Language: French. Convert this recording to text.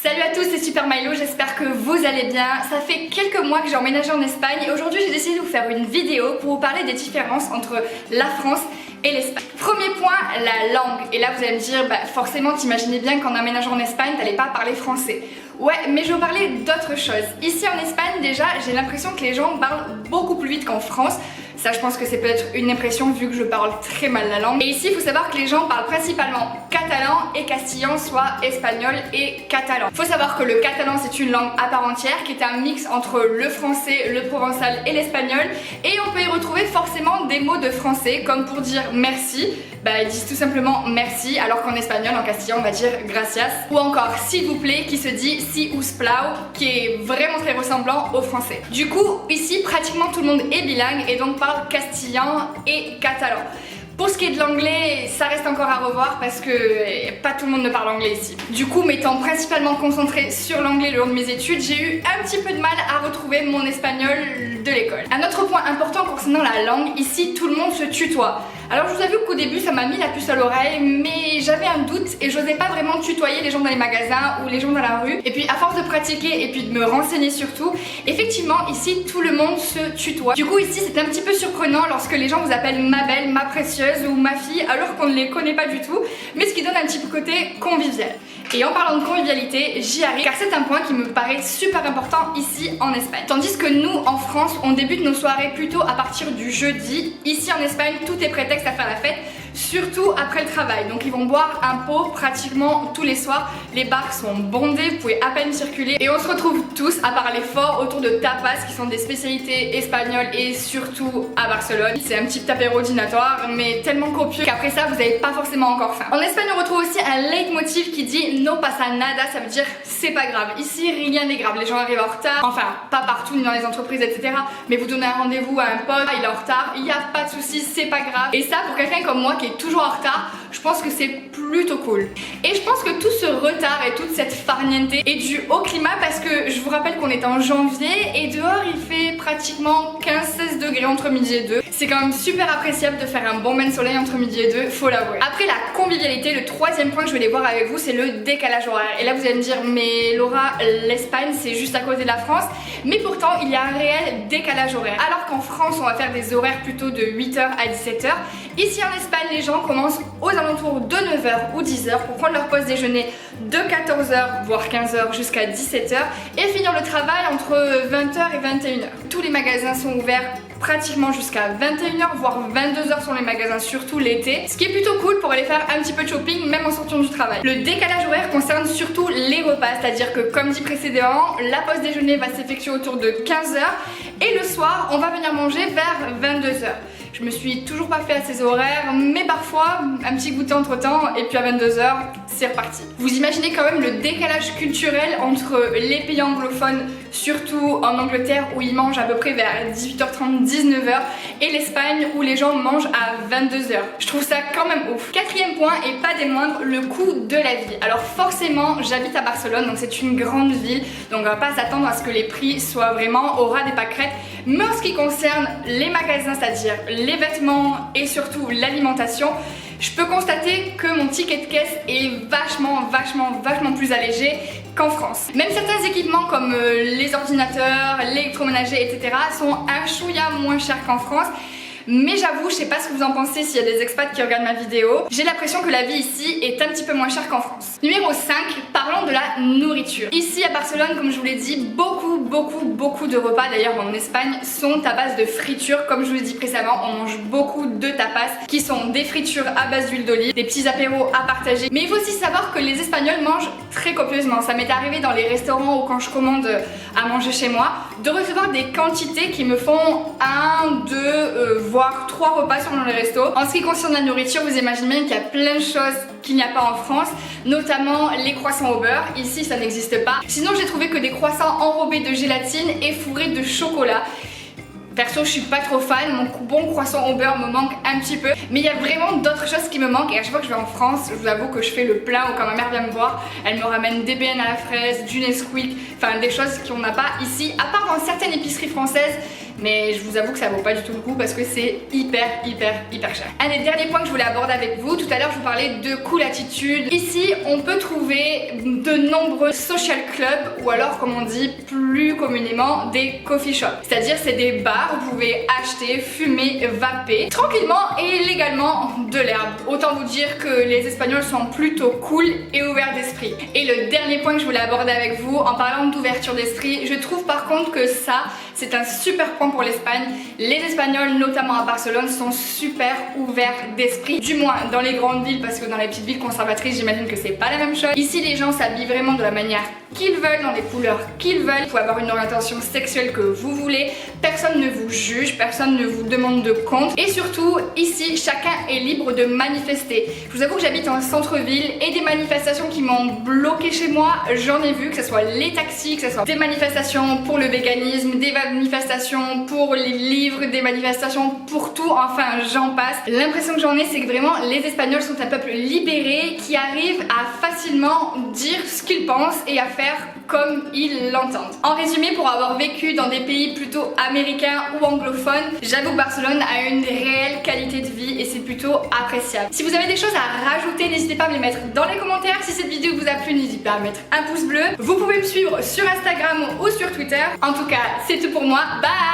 Salut à tous, c'est Super Milo, j'espère que vous allez bien. Ça fait quelques mois que j'ai emménagé en Espagne et aujourd'hui j'ai décidé de vous faire une vidéo pour vous parler des différences entre la France et l'Espagne. Premier point, la langue. Et là vous allez me dire, forcément t'imaginais bien qu'en emménageant en Espagne t'allais pas parler français. Ouais, mais je vais vous parler d'autre chose. Ici en Espagne déjà, j'ai l'impression que les gens parlent beaucoup plus vite qu'en France. Ça, je pense que c'est peut-être une impression vu que je parle très mal la langue. Et ici, il faut savoir que les gens parlent principalement catalan et castillan, soit espagnol et catalan. Il faut savoir que le catalan, c'est une langue à part entière qui est un mix entre le français, le provençal et l'espagnol. Et on peut y retrouver forcément des mots de français, comme pour dire merci. Ils disent tout simplement merci, alors qu'en espagnol, en castillan, on va dire gracias. Ou encore s'il vous plaît, qui se dit si us plau, qui est vraiment très ressemblant au français. Du coup, ici, pratiquement tout le monde est bilingue et donc parle castillan et catalan. Pour ce qui est de l'anglais, ça reste encore à revoir parce que pas tout le monde ne parle anglais ici. Du coup, m'étant principalement concentrée sur l'anglais le long de mes études, j'ai eu un petit peu de mal à retrouver mon espagnol de l'école. Un autre point important concernant la langue, ici tout le monde se tutoie. Alors je vous avoue qu'au début ça m'a mis la puce à l'oreille, mais j'avais un doute et j'osais pas vraiment tutoyer les gens dans les magasins ou les gens dans la rue. Et puis à force de pratiquer et puis de me renseigner surtout, effectivement ici tout le monde se tutoie. Du coup ici c'est un petit peu surprenant lorsque les gens vous appellent ma belle, ma précieuse ou ma fille alors qu'on ne les connaît pas du tout, mais ce qui donne un petit peu côté convivial. Et en parlant de convivialité, j'y arrive car c'est un point qui me paraît super important ici en Espagne. Tandis que nous en France, on débute nos soirées plutôt à partir du jeudi. Ici en Espagne, tout est prétexte à faire la fête, surtout après le travail. Donc ils vont boire un pot pratiquement tous les soirs. Les bars sont bondés, vous pouvez à peine circuler et on se retrouve tous à parler fort autour de tapas qui sont des spécialités espagnoles et surtout à Barcelone. C'est un petit apéro dînatoire mais tellement copieux qu'après ça vous n'avez pas forcément encore faim. En Espagne on retrouve aussi un leitmotiv qui dit no pasa nada, ça veut dire c'est pas grave. Ici rien n'est grave, les gens arrivent en retard, enfin pas partout ni dans les entreprises etc. Mais vous donnez un rendez-vous à un pote, il est en retard, il n'y a pas de soucis, c'est pas grave. Et ça pour quelqu'un comme moi qui est toujours en retard, je pense que c'est plutôt cool. Et je pense que tout ce retard et toute cette farniente est dû au climat parce que je vous rappelle qu'on est en janvier et dehors il fait pratiquement 15-16 degrés entre midi et 2. C'est quand même super appréciable de faire un bon bain de soleil entre midi et 2, faut l'avouer. Après la convivialité, le troisième point que je voulais voir avec vous, c'est le décalage horaire. Et là vous allez me dire, mais Laura, l'Espagne c'est juste à côté de la France, mais pourtant il y a un réel décalage horaire. Alors qu'en France on va faire des horaires plutôt de 8h à 17h, ici en Espagne les gens commencent aux alentours de 9h ou 10h pour prendre leur pause déjeuner de 14h voire 15h jusqu'à 17h et finir le travail entre 20h et 21h. Tous les magasins sont ouverts pratiquement jusqu'à 21h voire 22h sur les magasins, surtout l'été, ce qui est plutôt cool pour aller faire un petit peu de shopping même en sortant du travail. Le décalage horaire concerne surtout les repas, c'est-à-dire que comme dit précédemment, la pause déjeuner va s'effectuer autour de 15h et le soir on va venir manger vers 22h. Je me suis toujours pas fait à ces horaires, mais parfois un petit goûter entre temps et puis à 22h c'est reparti. Vous imaginez quand même le décalage culturel entre les pays anglophones, surtout en Angleterre où ils mangent à peu près vers 18h30, 19h et l'Espagne où les gens mangent à 22h. Je trouve ça quand même ouf. Quatrième point et pas des moindres, le coût de la vie. Alors forcément j'habite à Barcelone donc c'est une grande ville donc on va pas s'attendre à ce que les prix soient vraiment au ras des pâquerettes, mais en ce qui concerne les magasins, c'est-à-dire les vêtements et surtout l'alimentation, je peux constater que mon ticket de caisse est vachement plus allégé qu'en France. Même certains équipements comme les ordinateurs, l'électroménager etc. sont un chouïa moins chers qu'en France. Mais j'avoue, je sais pas ce que vous en pensez s'il y a des expats qui regardent ma vidéo, j'ai l'impression que la vie ici est un petit peu moins chère qu'en France. Numéro 5, parlons de la nourriture. Ici à Barcelone, comme je vous l'ai dit, beaucoup de repas d'ailleurs en Espagne sont à base de friture. Comme je vous l'ai dit précédemment, on mange beaucoup de tapas qui sont des fritures à base d'huile d'olive, des petits apéros à partager. Mais il faut aussi savoir que les Espagnols mangent très copieusement. Ça m'est arrivé dans les restaurants ou quand je commande à manger chez moi, de recevoir des quantités qui me font 1, 2, voire 3 repas selon les restos. En ce qui concerne la nourriture, vous imaginez bien qu'il y a plein de choses qu'il n'y a pas en France, notamment les croissants au beurre. Ici ça n'existe pas. Sinon j'ai trouvé que des croissants enrobés de gélatine et fourrés de chocolat. Perso je suis pas trop fan, mon bon croissant au beurre me manque un petit peu, mais il y a vraiment d'autres choses qui me manquent et à chaque fois que je vais en France, je vous avoue que je fais le plein ou quand ma mère vient me voir, elle me ramène des BN à la fraise, du Nesquik, enfin des choses qu'on n'a pas ici, à part dans certaines épiceries françaises, mais je vous avoue que ça vaut pas du tout le coup parce que c'est hyper cher. Un des derniers points que je voulais aborder avec vous, tout à l'heure je vous parlais de cool attitude. Ici on peut trouver de nombreux social clubs ou alors comme on dit plus communément des coffee shops. C'est-à-dire c'est des bars où vous pouvez acheter, fumer, vaper tranquillement et légalement de l'herbe. Autant vous dire que les Espagnols sont plutôt cool et ouverts d'esprit. Et le dernier point que je voulais aborder avec vous en parlant d'ouverture d'esprit, je trouve par contre que ça c'est un super point pour l'Espagne. Les Espagnols, notamment à Barcelone, sont super ouverts d'esprit. Du moins dans les grandes villes, parce que dans les petites villes conservatrices, j'imagine que c'est pas la même chose. Ici, les gens s'habillent vraiment de la manière qu'ils veulent, dans les couleurs qu'ils veulent. Vous pouvez avoir une orientation sexuelle que vous voulez. Personne ne vous juge, personne ne vous demande de compte. Et surtout, ici, chacun est libre de manifester. Je vous avoue que j'habite en centre-ville et des manifestations qui m'ont bloqué chez moi, j'en ai vu, que ce soit les taxis, que ce soit des manifestations pour le véganisme, des manifestations pour les livres, des manifestations pour tout, enfin j'en passe. L'impression que j'en ai, c'est que vraiment les Espagnols sont un peuple libéré qui arrive à facilement dire ce qu'ils pensent et à faire comme ils l'entendent. En résumé, pour avoir vécu dans des pays plutôt américains ou anglophones, j'avoue que Barcelone a une réelle qualité de vie et c'est plutôt appréciable. Si vous avez des choses à rajouter, n'hésitez pas à me les mettre dans les commentaires. Si cette vidéo vous a plu, n'hésitez pas à mettre un pouce bleu. Vous pouvez me suivre sur Instagram ou sur Twitter. En tout cas, c'est tout pour moi. Bye!